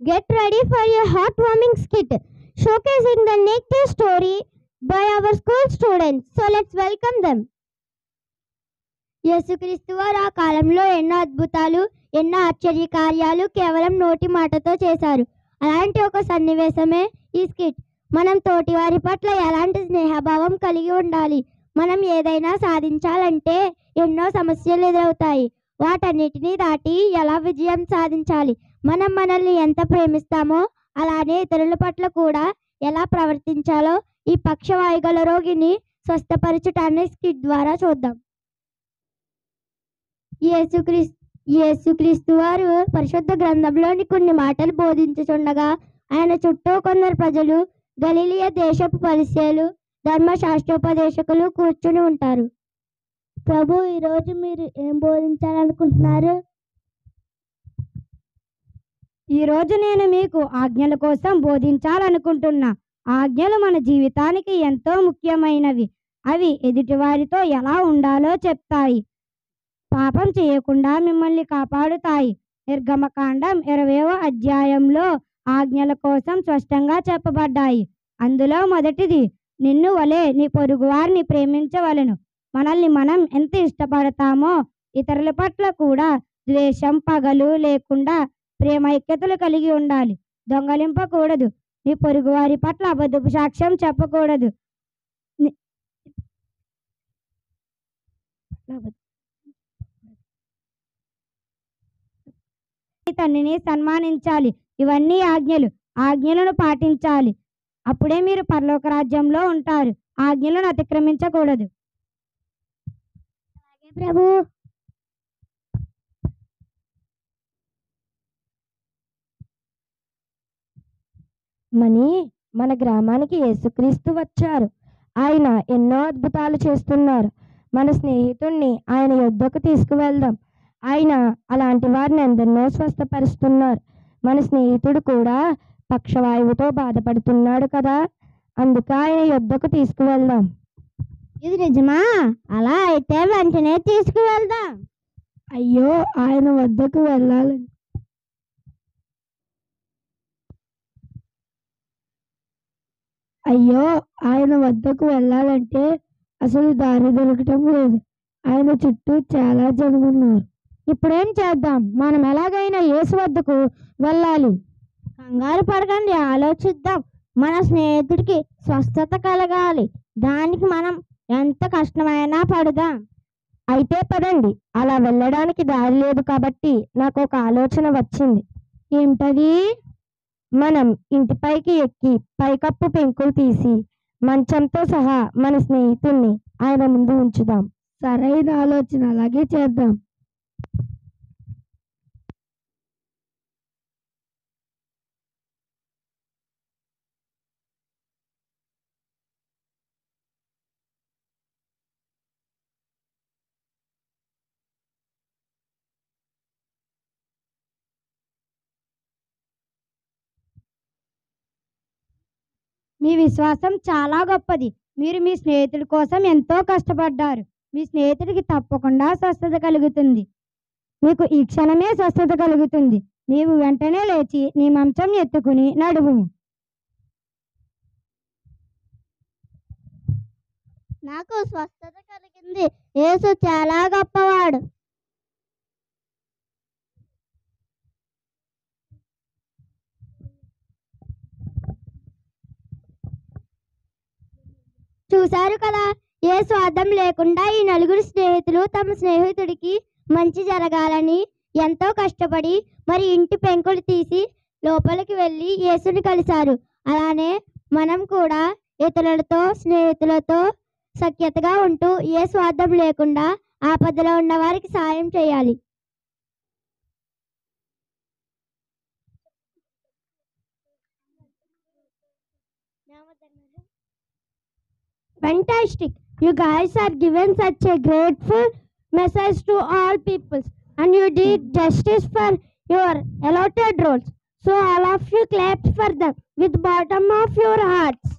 Get ready for a heartwarming skit showcasing the native story by our school students. So let's welcome them. యేసుక్రీస్తు వారు ఆ కాలంలో ఎన్నో అద్భుతాలు ఎన్నో ఆశ్చర్య కార్యాలు కేవలం నోటి మాటతో చేశారు. అలాంటి ఒక సన్నివేశమే ఈ స్కిట్. మనం తోటివారి పట్ల ఎలాంటి స్నేహభావం కలిగి ఉండాలి. మనం ఏదైనా సాధించాలంటే ఎన్నో సమస్యలు ఎదురవుతాయి. వాటన్నిటినీ దాటి ఎలా విజయం సాధించాలి. మనం మనల్ని ఎంత ప్రేమిస్తామో అలానే ఇతరుల పట్ల కూడా ఎలా ప్రవర్తించాలో ఈ పక్షవాయుగల రోగిని స్వస్థపరచుటాన్ని స్కిట్ ద్వారా చూద్దాం. యేసుక్రీస్తు వారు పరిశుద్ధ గ్రంథంలోని కొన్ని మాటలు బోధించుచుండగా ఆయన చుట్టూ కొందరు ప్రజలు, గలిలియ దేశపు పరిసయ్యులు, ధర్మశాస్త్రోపదేశకులు కూర్చుని ఉంటారు. ప్రభు, ఈరోజు మీరు ఏం బోధించాలనుకుంటున్నారు? ఈరోజు నేను మీకు ఆజ్ఞల కోసం బోధించాలనుకుంటున్నా. ఆజ్ఞలు మన జీవితానికి ఎంతో ముఖ్యమైనవి. అవి ఎదుటివారితో ఎలా ఉండాలో చెప్తాయి. పాపం చేయకుండా మిమ్మల్ని కాపాడుతాయి. నిర్గమకాండం 20వ అధ్యాయంలో ఆజ్ఞల కోసం స్పష్టంగా చెప్పబడ్డాయి. అందులో మొదటిది, నిన్ను వలె నీ పొరుగువారిని ప్రేమించవలెను. మనల్ని మనం ఎంత ఇష్టపడతామో ఇతరుల పట్ల కూడా ద్వేషం, పగలు లేకుండా ప్రేమైక్యతలు కలిగి ఉండాలి. దొంగలింపకూడదు. నీ పొరుగువారి పట్ల అబద్ధపు సాక్ష్యం చెప్పకూడదు. తండ్రిని సన్మానించాలి. ఇవన్నీ ఆజ్ఞలు. ఆజ్ఞలను పాటించాలి. అప్పుడే మీరు పరలోక రాజ్యంలో ఉంటారు. ఆజ్ఞలను అతిక్రమించకూడదు. ప్రభు, మన గ్రామానికి యేసుక్రీస్తు వచ్చారు. ఆయన ఎన్నో అద్భుతాలు చేస్తున్నారు. మన స్నేహితుణ్ణి ఆయన యొద్దకు తీసుకువెళ్దాం. ఆయన అలాంటి వారిని ఎందరినో స్వస్థపరుస్తున్నారు. మన స్నేహితుడు కూడా పక్షవాయువుతో బాధపడుతున్నాడు కదా, అందుకే ఆయన యొద్దకు తీసుకువెళ్దాం. ఇది నిజమా? అలా అయితే వెంటనే తీసుకువెళ్దాం. అయ్యో, ఆయన వద్దకు వెళ్ళాలని వెళ్ళాలంటే అసలు దారి దొరకటం లేదు. ఆయన చుట్టూ చాలా జనం ఉన్నారు. ఇప్పుడేం చేద్దాం? మనం ఎలాగైనా యేసు వద్దకు వెళ్ళాలి. కంగారు పడకండి, ఆలోచిద్దాం. మన స్నేహితుడికి స్వస్థత కలగాలి. దానికి మనం ఎంత కష్టమైనా పడదాం. అయితే పదండి. అలా వెళ్ళడానికి దారి లేదు కాబట్టి నాకు ఒక ఆలోచన వచ్చింది. ఏమిటది? మనం ఇంటిపైకి ఎక్కి పైకప్పు పెంకులు తీసి మంచంతో సహా మన స్నేహితుణ్ణి ఆయన ముందు ఉంచుదాం. సరైన ఆలోచన, అలాగే చేద్దాం. మీ విశ్వాసం చాలా గొప్పది. మీరు మీ స్నేహితుడి కోసం ఎంతో కష్టపడ్డారు. మీ స్నేహితుడికి తప్పకుండా స్వస్థత కలుగుతుంది. మీకు ఈ క్షణమే స్వస్థత కలుగుతుంది. నీవు వెంటనే లేచి నీ మంచం ఎత్తుకుని నడువు. నాకు స్వస్థత కలిగింది. యేసు చాలా గొప్పవాడు. చూశారు కదా, ఏ స్వార్థం లేకుండా ఈ నలుగురు స్నేహితులు తమ స్నేహితుడికి మంచి జరగాలని ఎంతో కష్టపడి మరి ఇంటి పెంకులు తీసి లోపలికి వెళ్ళి యేసుని కలిశారు. అలానే మనం కూడా ఇతరులతో, స్నేహితులతో సఖ్యతగా ఉంటూ ఏ స్వార్థం లేకుండా ఆపదలో ఉన్న వారికి సాయం చేయాలి. Fantastic! You guys are given such a grateful message to all people, and you did justice for your allotted roles. So all of you clap for them with bottom of your hearts.